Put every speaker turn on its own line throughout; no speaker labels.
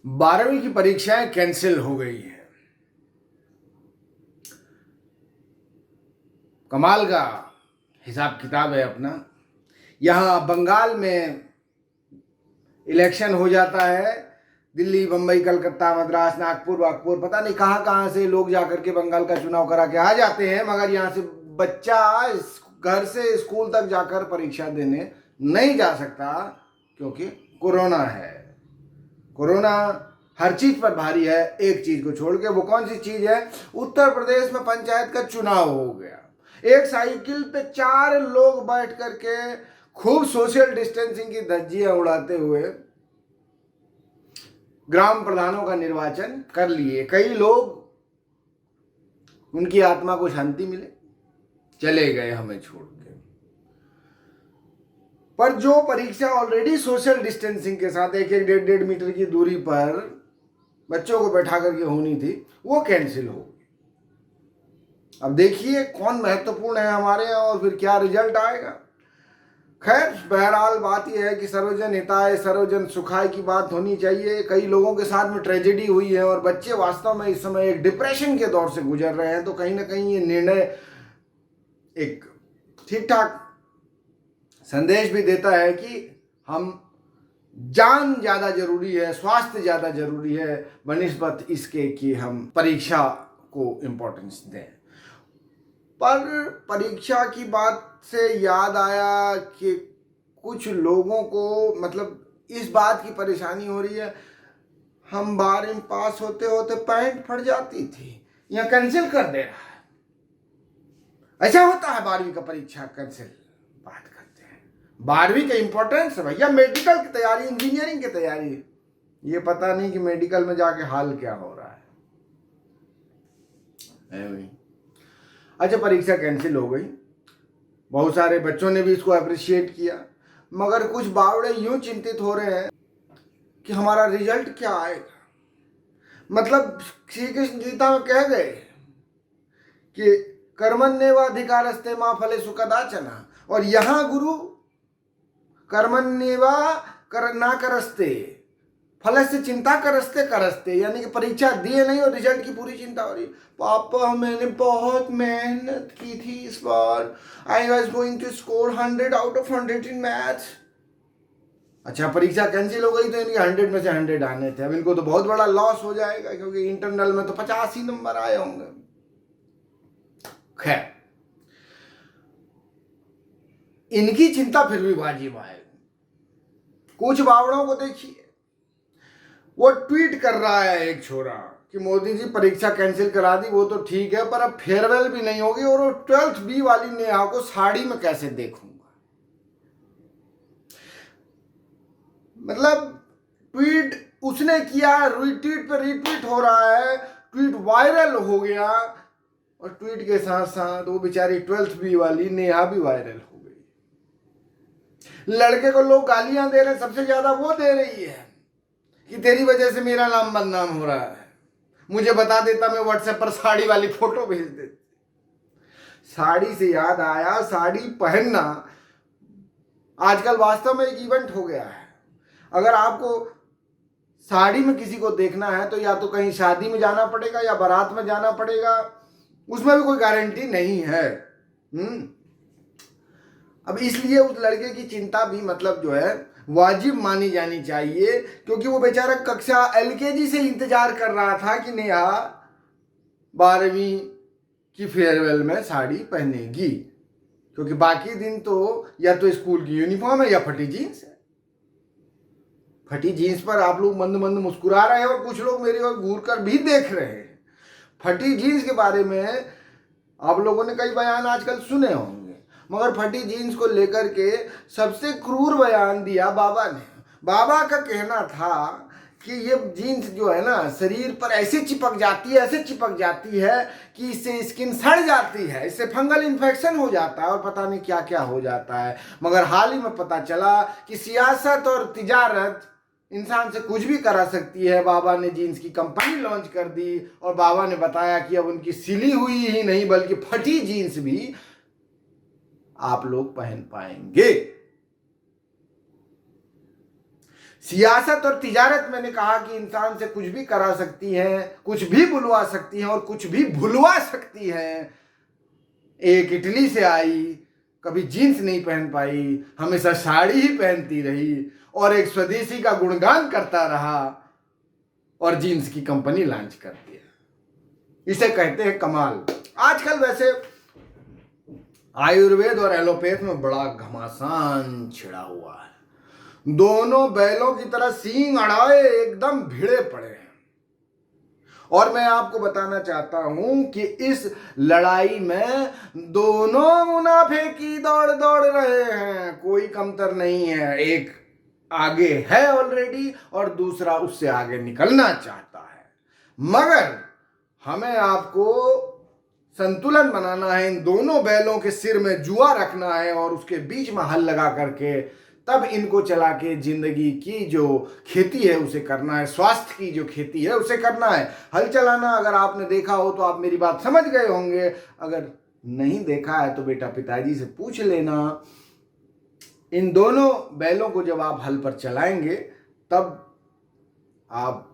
12वीं की परीक्षाएं कैंसिल हो गई हैं। कमाल का हिसाब किताब है अपना। यहाँ बंगाल में इलेक्शन हो जाता है। दिल्ली, बम्बई, कलकत्ता, मद्रास, नागपुर वागपुर, पता नहीं कहाँ कहाँ से लोग जाकर के बंगाल का चुनाव करा के आ जाते हैं, मगर यहाँ से बच्चा घर से स्कूल तक जाकर परीक्षा देने नहीं जा सकता क्योंकि कोरोना है। कोरोना हर चीज पर भारी है, एक चीज को छोड़ के। वो कौन सी चीज है? उत्तर प्रदेश में पंचायत का चुनाव हो गया। एक साइकिल पे 4 लोग बैठ करके खूब सोशल डिस्टेंसिंग की धज्जियां उड़ाते हुए ग्राम प्रधानों का निर्वाचन कर लिए। कई लोग, उनकी आत्मा को शांति मिले, चले गए हमें छोड़ के। पर जो परीक्षा ऑलरेडी सोशल डिस्टेंसिंग के साथ 1-1, 1.5 मीटर की दूरी पर बच्चों को बैठा करके होनी थी, वो कैंसिल हो गई। अब देखिए कौन महत्वपूर्ण है हमारे यहाँ और फिर क्या रिजल्ट आएगा। खैर, बहरहाल बात यह है कि सर्वजन हिताय सर्वजन सुखाय की बात होनी चाहिए। कई लोगों के साथ में ट्रेजेडी हुई है और बच्चे वास्तव में इस समय एक डिप्रेशन के दौर से गुजर रहे हैं, तो कहीं ना कहीं ये निर्णय एक ठीक ठाक संदेश भी देता है कि हम जान ज़्यादा जरूरी है, स्वास्थ्य ज़्यादा जरूरी है बनिस्बत इसके कि हम परीक्षा को इम्पोर्टेंस दें। पर परीक्षा की बात से याद आया कि कुछ लोगों को मतलब इस बात की परेशानी हो रही है, हम 12वीं पास होते होते पैंट फट जाती थी, यहाँ कैंसिल कर दे रहा है। ऐसा होता है 12वीं का परीक्षा कैंसिल। बात करते हैं 12वीं का इंपॉर्टेंस है भैया, मेडिकल की तैयारी, इंजीनियरिंग की तैयारी। ये पता नहीं कि मेडिकल में जाके हाल क्या हो रहा है। अच्छा, परीक्षा कैंसिल हो गई, बहुत सारे बच्चों ने भी इसको अप्रिशिएट किया, मगर कुछ बावड़े यूं चिंतित हो रहे हैं कि हमारा रिजल्ट क्या आएगा। मतलब श्री कृष्ण गीता में कह गए कि कर्मण्येवाधिकारस्ते मा फले सुखदाचना, और यहां गुरु कर्मण्येवा ना करस्ते फल से चिंता करस्ते करस्ते, यानी कि परीक्षा दिए नहीं और रिजल्ट की पूरी चिंता हो रही। पापा मैंने बहुत मेहनत की थी इस बार, I was going to score 100 out of 100 in maths. अच्छा, परीक्षा कैंसिल हो गई तो इनके 100 में से 100 आने थे। अब इनको तो बहुत बड़ा लॉस हो जाएगा क्योंकि इंटरनल में तो 50 ही नंबर आए होंगे। खैर, इनकी चिंता फिर भी वाजिब आएगी। कुछ बावड़ों को देखिए, वो ट्वीट कर रहा है एक छोरा कि मोदी जी परीक्षा कैंसिल करा दी, वो तो ठीक है, पर अब फेयरवेल भी नहीं होगी और वो 12th बी वाली नेहा को साड़ी में कैसे देखूंगा। मतलब ट्वीट उसने किया, रिट्वीट पे रिट्वीट हो रहा है, ट्वीट वायरल हो गया, और ट्वीट के साथ साथ वो बेचारी 12th बी वाली नेहा भी वायरल हो गई। लड़के को लोग गालियां दे रहे हैं, सबसे ज्यादा वो दे रही है कि तेरी वजह से मेरा नाम बदनाम हो रहा है, मुझे बता देता मैं व्हाट्सएप पर साड़ी वाली फोटो भेज देती। साड़ी से याद आया, साड़ी पहनना आजकल वास्तव में एक इवेंट हो गया है। अगर आपको साड़ी में किसी को देखना है तो या तो कहीं शादी में जाना पड़ेगा या बारात में जाना पड़ेगा, उसमें भी कोई गारंटी नहीं है। अब इसलिए उस लड़के की चिंता भी मतलब जो है वाजिब मानी जानी चाहिए, क्योंकि वो बेचारा कक्षा एलकेजी से इंतजार कर रहा था कि नेहा 12वीं की फेयरवेल में साड़ी पहनेगी, क्योंकि बाकी दिन तो या तो स्कूल की यूनिफॉर्म है या फटी जीन्स है। फटी जीन्स पर आप लोग मंद मंद मुस्कुरा रहे हैं और कुछ लोग मेरी ओर घूर कर भी देख रहे हैं। फटी जीन्स के बारे में आप लोगों ने कई बयान आजकल सुने होंगे, मगर फटी जीन्स को लेकर के सबसे क्रूर बयान दिया बाबा ने। बाबा का कहना था कि ये जीन्स जो है ना शरीर पर ऐसे चिपक जाती है, ऐसे चिपक जाती है कि इससे स्किन सड़ जाती है, इससे फंगल इन्फेक्शन हो जाता है और पता नहीं क्या क्या हो जाता है। मगर हाल ही में पता चला कि सियासत और तिजारत इंसान से कुछ भी करा सकती है। बाबा ने जीन्स की कंपनी लॉन्च कर दी और बाबा ने बताया कि अब उनकी सिली हुई ही नहीं बल्कि फटी जीन्स भी आप लोग पहन पाएंगे। सियासत और तिजारत मैंने कहा कि इंसान से कुछ भी करा सकती है, कुछ भी बुलवा सकती है और कुछ भी भुलवा सकती है। एक इटली से आई, कभी जीन्स नहीं पहन पाई, हमेशा साड़ी ही पहनती रही और एक स्वदेशी का गुणगान करता रहा और जीन्स की कंपनी लॉन्च कर दिया। इसे कहते हैं कमाल। आजकल वैसे आयुर्वेद और एलोपैथ में बड़ा घमासान छिड़ा हुआ है। दोनों बैलों की तरह सींग अड़ाए एकदम भिड़े पड़े हैं। और मैं आपको बताना चाहता हूं कि इस लड़ाई में दोनों मुनाफे की दौड़ रहे हैं, कोई कमतर नहीं है। एक आगे है ऑलरेडी और दूसरा उससे आगे निकलना चाहता है। मगर हमें आपको संतुलन बनाना है, इन दोनों बैलों के सिर में जुआ रखना है और उसके बीच में हल लगा करके तब इनको चला के जिंदगी की जो खेती है उसे करना है, स्वास्थ्य की जो खेती है उसे करना है। हल चलाना अगर आपने देखा हो तो आप मेरी बात समझ गए होंगे, अगर नहीं देखा है तो बेटा पिताजी से पूछ लेना। इन दोनों बैलों को जब आप हल पर चलाएंगे तब आप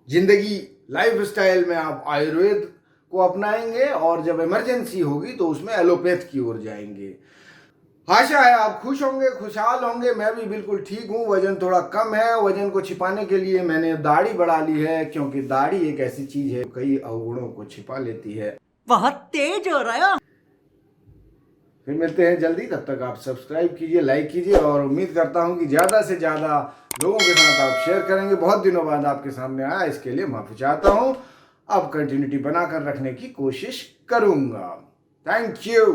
जिंदगी लाइफ स्टाइल में आप आयुर्वेद को अपनाएंगे और जब इमरजेंसी होगी तो उसमें एलोपैथ की ओर जाएंगे। आशा है आप खुश होंगे, खुशहाल होंगे। मैं भी बिल्कुल ठीक हूँ। वजन थोड़ा कम है। वजन को छिपाने के लिए मैंने दाढ़ी बढ़ा ली है, क्योंकि दाढ़ी एक ऐसी चीज है कई अवगुणों को छिपा लेती है।
बहुत तेज हो रहा है।
फिर मिलते हैं जल्दी, तब तक आप सब्सक्राइब कीजिए, लाइक कीजिए और उम्मीद करता हूँ कि ज़्यादा से ज़्यादा लोगों के साथ आप शेयर करेंगे। बहुत दिनों बाद आपके सामने आया, इसके लिए माफ़ी चाहता हूँ। अब कंटिन्यूटी बनाकर रखने की कोशिश करूँगा। Thank you.